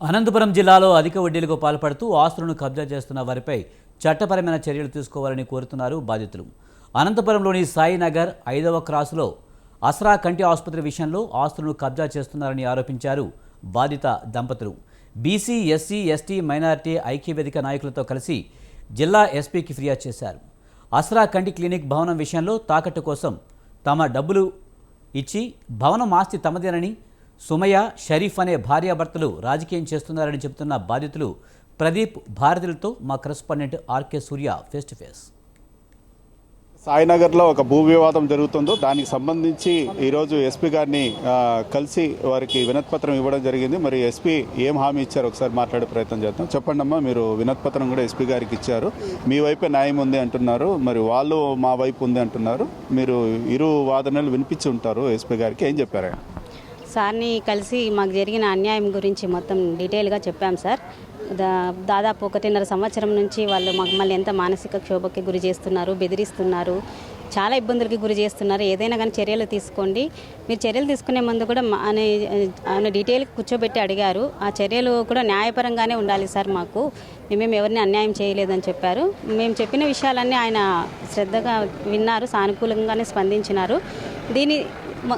అనంతపురం జిల్లాలో అధిక వడ్డీలకు పాల్పడుతూ ఆస్తులను కబ్జా చేస్తున్న వారిపై చట్టపరమైన చర్యలు తీసుకోవాలని కోరుతున్నారు బాధితులు. అనంతపురంలోని సాయినగర్ 5వ క్రాసులో అస్రా కంటి ఆసుపత్రి విషయంలో ఆస్తులను కబ్జా చేస్తున్నారని ఆరోపించారు బాధిత దంపతులు. బీసీ, ఎస్సీ, ఎస్టీ, మైనారిటీ ఐక్యవేదిక నాయకులతో కలిసి జిల్లా ఎస్పీకి ఫిర్యాదు చేశారు. అస్రా కంటి క్లినిక్ భవనం విషయంలో తాకట్టు కోసం తమ డబ్బులు ఇచ్చి భవనం ఆస్తి తమదేనని సుమయ్య, షరీఫ్ అనే భార్యాభర్తలు రాజకీయం చేస్తున్నారని చెబుతున్న బాధితులు ప్రదీప్, భారతులతో మా correspondent RK Surya face to face. సాయినగర్లో ఒక భూ వివాదం జరుగుతుందో దానికి సంబంధించి ఈరోజు ఎస్పీ గారిని కలిసి వారికి వినతిపత్రం ఇవ్వడం జరిగింది. మరి ఎస్పీ ఏం హామీ ఇచ్చారు ఒకసారి మాట్లాడే ప్రయత్నం చేద్దాం. చెప్పండి అమ్మా, మీరు వినతిపత్రం కూడా ఎస్పీ గారికి ఇచ్చారు. మీ వైపే న్యాయం ఉంది అంటున్నారు, మరి వాళ్ళు మా వైపు ఉంది అంటున్నారు. మీరు ఇరు వాదనలు వినిపించి ఉంటారు. ఎస్పీ గారికి ఏం చెప్పారు? సార్ని కలిసి మాకు జరిగిన అన్యాయం గురించి మొత్తం డీటెయిల్గా చెప్పాం సార్. దాదాపు 1.5 సంవత్సరం నుంచి వాళ్ళు మమ్మల్ని ఎంత మానసిక క్షోభకి గురి చేస్తున్నారు, బెదిరిస్తున్నారు, చాలా ఇబ్బందులకి గురి చేస్తున్నారు. ఏదైనా కానీ చర్యలు తీసుకోండి, మీరు చర్యలు తీసుకునే ముందు కూడా ఆయన డీటెయిల్గా కూర్చోబెట్టి అడిగారు. ఆ చర్యలు కూడా న్యాయపరంగానే ఉండాలి సార్, మాకు మేమేం ఎవరిని అన్యాయం చేయలేదని చెప్పారు. మేము చెప్పిన విషయాలన్నీ ఆయన శ్రద్ధగా విన్నారు, సానుకూలంగానే స్పందించినారు. దీని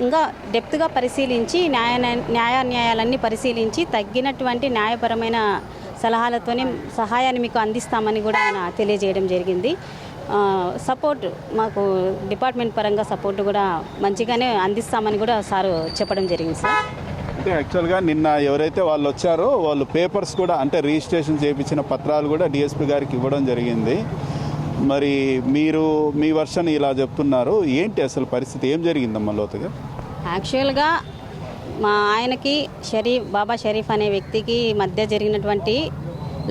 ఇంకా డెప్త్గా పరిశీలించి న్యాయాలన్నీ పరిశీలించి తగ్గినటువంటి న్యాయపరమైన సలహాలతోనే సహాయాన్ని మీకు అందిస్తామని కూడా ఆయన తెలియజేయడం జరిగింది. సపోర్ట్ మాకు డిపార్ట్మెంట్ పరంగా సపోర్ట్ కూడా మంచిగానే అందిస్తామని కూడా సారు చెప్పడం జరిగింది సార్. అంటే యాక్చువల్గా నిన్న ఎవరైతే వాళ్ళు వచ్చారో వాళ్ళు పేపర్స్ కూడా, అంటే రిజిస్ట్రేషన్ చేయించిన పత్రాలు కూడా డిఎస్పీ గారికి ఇవ్వడం జరిగింది. మరి మీరు మీ వర్షన్ ఇలా చెప్తున్నారు, ఏంటి అసలు పరిస్థితి, ఏం జరిగిందమ్మా లోతుగా? యాక్చువల్గా మా ఆయనకి బాబా షరీఫ్ అనే వ్యక్తికి మధ్య జరిగినటువంటి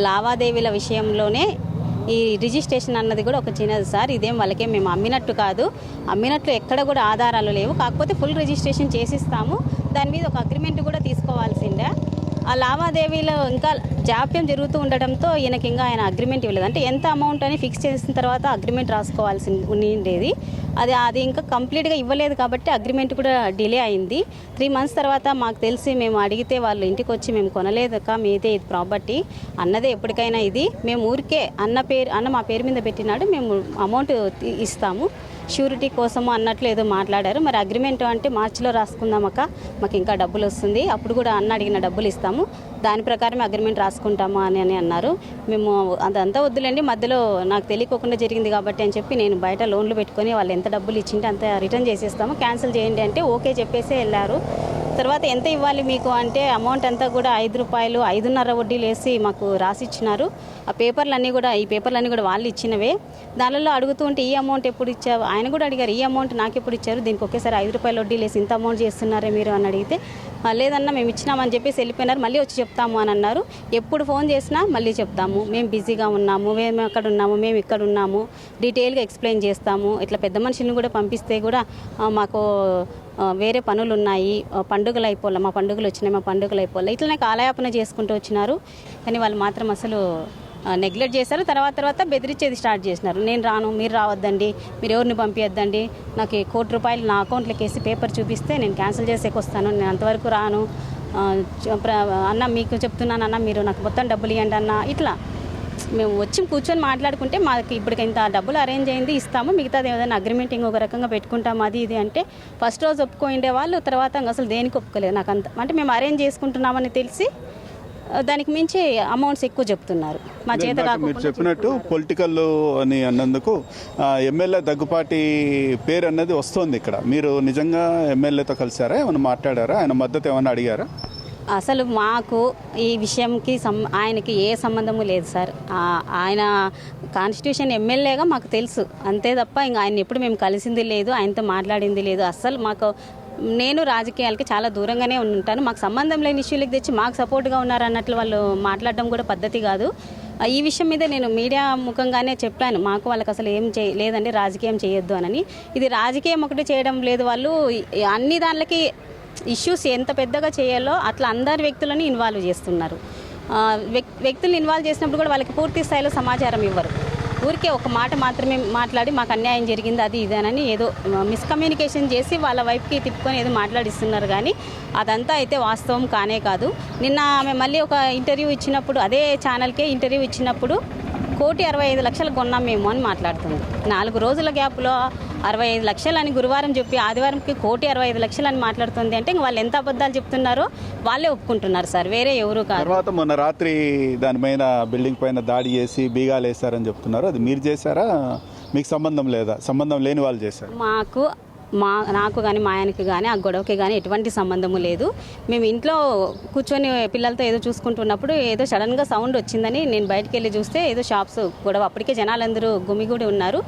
లావాదేవీల విషయంలోనే ఈ రిజిస్ట్రేషన్ అన్నది కూడా ఒక చిన్నది సార్. ఇదేం వాళ్ళకే మేము అమ్మినట్టు కాదు, అమ్మినట్లు ఎక్కడ కూడా ఆధారాలు లేవు. కాకపోతే ఫుల్ రిజిస్ట్రేషన్ చేసిస్తాము, దాని మీద ఒక అగ్రిమెంట్ కూడా తీసుకోవాల్సిందే. ఆ లావాదేవీలో ఇంకా జాప్యం జరుగుతూ ఉండడంతో ఈయనకి ఇంకా ఆయన అగ్రిమెంట్ ఇవ్వలేదు. అంటే ఎంత అమౌంట్ అని ఫిక్స్ చేసిన తర్వాత అగ్రిమెంట్ రాసుకోవాల్సి ఉండేది. అది ఇంకా కంప్లీట్గా ఇవ్వలేదు కాబట్టి అగ్రిమెంట్ కూడా డిలే అయింది. 3 months తర్వాత మాకు తెలిసి మేము అడిగితే వాళ్ళు ఇంటికి వచ్చి మేము కొనలేదక్క, మీదే ఇది ప్రాపర్టీ, అన్నదే ఎప్పటికైనా ఇది, మేము ఊరికే అన్న మా పేరు మీద పెట్టినాడు, మేము అమౌంట్ ఇస్తాము షూరిటీ కోసము అన్నట్లు ఏదో మాట్లాడారు. మరి అగ్రిమెంట్ అంటే మార్చిలో రాసుకుందామక్క, మాకు ఇంకా డబ్బులు వస్తుంది, అప్పుడు కూడా అన్న అడిగిన డబ్బులు ఇస్తాము, దాని ప్రకారం అగ్రిమెంట్ రాసుకుంటాము అని అన్నారు. మేము అదంతా వద్దులేండి, మధ్యలో నాకు తెలియకోకుండా జరిగింది కాబట్టి అని చెప్పి నేను బయట లోన్లు పెట్టుకొని వాళ్ళు ఎంత డబ్బులు ఇచ్చింటే అంత రిటర్న్ చేసేస్తాము, క్యాన్సిల్ చేయండి అంటే ఓకే చెప్పేసి వెళ్ళారు. తర్వాత ఎంత ఇవ్వాలి మీకు అంటే అమౌంట్ అంతా కూడా ₹5, 5.5 వడ్డీలు వేసి మాకు రాసిచ్చినారు. ఆ పేపర్లన్నీ కూడా వాళ్ళు ఇచ్చినవే. దానిలో అడుగుతూ ఉంటే ఈ అమౌంట్ ఎప్పుడు ఇచ్చావు, ఆయన కూడా అడిగారు, ఈ అమౌంట్ నాకు ఎప్పుడు ఇచ్చారు, దీనికి ఒకేసారి ₹5 వడ్డీలు వేసి ఇంత అమౌంట్ చేస్తున్నారే మీరు అని అడిగితే లేదన్నా మేము ఇచ్చినామని చెప్పేసి వెళ్ళిపోయినారు. మళ్ళీ వచ్చి చెప్తాము అని అన్నారు. ఎప్పుడు ఫోన్ చేసినా మళ్ళీ చెప్తాము, మేము బిజీగా ఉన్నాము, మేము అక్కడ ఉన్నాము, మేము ఇక్కడ ఉన్నాము, డీటెయిల్గా ఎక్స్ప్లెయిన్ చేస్తాము. ఇట్లా పెద్ద మనుషులను కూడా పంపిస్తే కూడా మాకు వేరే పనులు ఉన్నాయి, పండుగలు అయిపోలే, మా పండుగలు వచ్చినాయి, మా పండుగలు అయిపోలే, ఇట్లనే కాలయాపన చేసుకుంటూ వచ్చినారు. కానీ వాళ్ళు మాత్రం అసలు నెగ్లెక్ట్ చేశారు. తర్వాత బెదిరించేది స్టార్ట్ చేసినారు. నేను రాను, మీరు రావద్దండి, మీరు ఎవరిని పంపించద్దండి, నాకు ₹1 నా అకౌంట్లోకి వేసి పేపర్ చూపిస్తే నేను క్యాన్సిల్ చేసేకి వస్తాను, నేను అంతవరకు రాను అన్న, మీకు చెప్తున్నాను అన్న, మీరు నాకు మొత్తం డబ్బులు ఇవ్వండి అన్న. ఇట్లా మేము వచ్చి కూర్చొని మాట్లాడుకుంటే మాకు ఇప్పటికి ఇంత డబ్బులు అరేంజ్ అయింది, ఇస్తాము, మిగతాది ఏదైనా అగ్రిమెంట్ ఇంకొక రకంగా పెట్టుకుంటాము అది ఇది అంటే ఫస్ట్ రోజు ఒప్పుకోండే వాళ్ళు, తర్వాత అసలు దేనికి ఒప్పుకోలేదు. నాకు అంత అంటే మేము అరేంజ్ చేసుకుంటున్నామని తెలిసి దానికి మించి అమౌంట్స్ ఎక్కువ చెప్తున్నారు. మా చేత మీరు చెప్పినట్టు పొలిటికల్ అని అన్నందుకు ఎమ్మెల్యే దగ్గుపాటి పేరు అన్నది వస్తుంది ఇక్కడ. మీరు నిజంగా ఎమ్మెల్యేతో కలిసారా, ఏమైనా మాట్లాడారా, ఆయన మద్దతు ఏమైనా అడిగారా? అసలు మాకు ఈ విషయంకి ఆయనకి ఏ సంబంధము లేదు సార్. ఆయన కాన్స్టిట్యూషన్ ఎమ్మెల్యేగా మాకు తెలుసు అంతే తప్ప ఇంకా ఆయన ఎప్పుడు మేము కలిసింది లేదు, ఆయనతో మాట్లాడింది లేదు. అసలు నేను రాజకీయాలకి చాలా దూరంగానే ఉంటాను, మాకు సంబంధం లేని ఇష్యూలకు తెచ్చి మాకు సపోర్ట్గా ఉన్నారు అన్నట్లు వాళ్ళు మాట్లాడడం కూడా పద్ధతి కాదు. ఈ విషయం మీద నేను మీడియా ముఖంగానే చెప్పాను, మాకు వాళ్ళకి అసలు ఏం లేదండి, రాజకీయం చేయొద్దు అని. ఇది రాజకీయం ఒకటి చేయడం లేదు, వాళ్ళు అన్ని దానిలకి ఇష్యూస్ ఎంత పెద్దగా చేయాలో అట్లా అందరి వ్యక్తులని ఇన్వాల్వ్ చేస్తున్నారు. వ్యక్తులను ఇన్వాల్వ్ చేసినప్పుడు కూడా వాళ్ళకి పూర్తి స్థాయిలో సమాచారం ఇవ్వరు. ఊరికే ఒక మాట మాత్రమే మాట్లాడి మాకు అన్యాయం జరిగింది అది ఇదేనని ఏదో మిస్కమ్యూనికేషన్ చేసి వాళ్ళ వైపుకి తిప్పుకొని ఏదో మాట్లాడిస్తున్నారు కానీ అదంతా అయితే వాస్తవం కానే కాదు. నిన్న ఆమె మళ్ళీ ఒక ఇంటర్వ్యూ ఇచ్చినప్పుడు అదే ఛానల్కే ఇంటర్వ్యూ ఇచ్చినప్పుడు 1,65,00,000 కొన్నాం మేము అని మాట్లాడుతుంది. 4 రోజుల గ్యాప్లో 65 లక్షలు అని గురువారం చెప్పి ఆదివారంకి 1,65,00,000 అని మాట్లాడుతుంది అంటే ఇంక వాళ్ళు ఎంత అబద్ధాలు చెప్తున్నారో వాళ్ళే ఒప్పుకుంటున్నారు సార్, వేరే ఎవరు కాదు. తర్వాత మొన్న రాత్రి దానిపైన బిల్డింగ్ పైన దాడి చేసి బీగాలు వేశారని చెప్తున్నారు. అది మీరు చేశారా, మీకు సంబంధం లేదా? సంబంధం లేని వాళ్ళు చేశారు. నాకు కానీ మా ఆయనకి కానీ ఆ గొడవకి కానీ ఎటువంటి సంబంధము లేదు. మేము ఇంట్లో కూర్చొని పిల్లలతో ఏదో చూసుకుంటున్నప్పుడు ఏదో సడన్గా సౌండ్ వచ్చిందని నేను బయటికి వెళ్ళి చూస్తే ఏదో షాప్స్ గొడవ, అప్పటికే జనాలందరూ గుమిగూడి ఉన్నారు.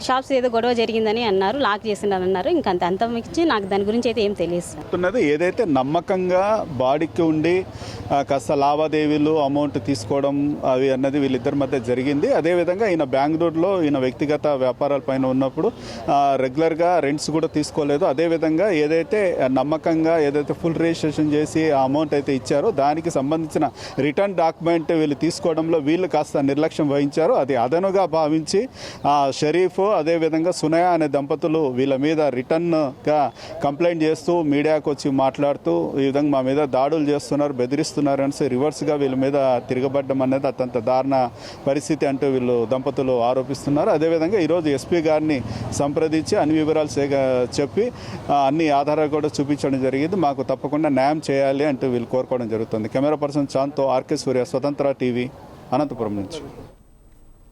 షాప్స్ ఏదో గొడవ జరిగిందని అన్నారు, లాక్ చేసిందని అన్నారు. ఇంకా అంత మించి నాకు దాని గురించి అయితే ఏం తెలియదు. ఏదైతే నమ్మకంగా బాడీకి ఉండి కాస్త లావాదేవీలు అమౌంట్ తీసుకోవడం అవి అన్నది వీళ్ళిద్దరి మధ్య జరిగింది. అదేవిధంగా ఈయన బెంగళూరులో ఈయన వ్యక్తిగత వ్యాపారాల పైన ఉన్నప్పుడు రెగ్యులర్గా రెంట్స్ కూడా తీసుకోలేదు. అదేవిధంగా ఏదైతే నమ్మకంగా ఏదైతే ఫుల్ రిజిస్ట్రేషన్ చేసి ఆ అమౌంట్ అయితే ఇచ్చారో దానికి సంబంధించిన రిటర్న్ డాక్యుమెంట్ వీళ్ళు తీసుకోవడంలో వీళ్ళు కాస్త నిర్లక్ష్యం వహించారు. అది అదనుగా భావించి షరీఫ్ అదేవిధంగా సునయా అనే దంపతులు వీళ్ళ మీద రిటర్న్గా కంప్లైంట్ చేస్తూ మీడియాకు వచ్చి మాట్లాడుతూ ఈ విధంగా మా మీద దాడులు చేస్తున్నారు, బెదిరిస్తున్నారు అనేసి రివర్స్గా వీళ్ళ మీద తిరగబడ్డం అనేది అత్యంత దారుణ పరిస్థితి అంటూ వీళ్ళు దంపతులు ఆరోపిస్తున్నారు. అదేవిధంగా ఈరోజు ఎస్పీ గారిని సంప్రదించి అన్ని వివరాలు చెప్పి అన్ని ఆధారాలు కూడా చూపించడం జరిగింది. మాకు తప్పకుండా న్యాయం చేయాలి అంటూ వీళ్ళు కోరుకోవడం జరుగుతుంది. కెమెరా పర్సన్ చాంతో ఆర్కే సూర్య, స్వతంత్ర టీవీ, అనంతపురం నుంచి.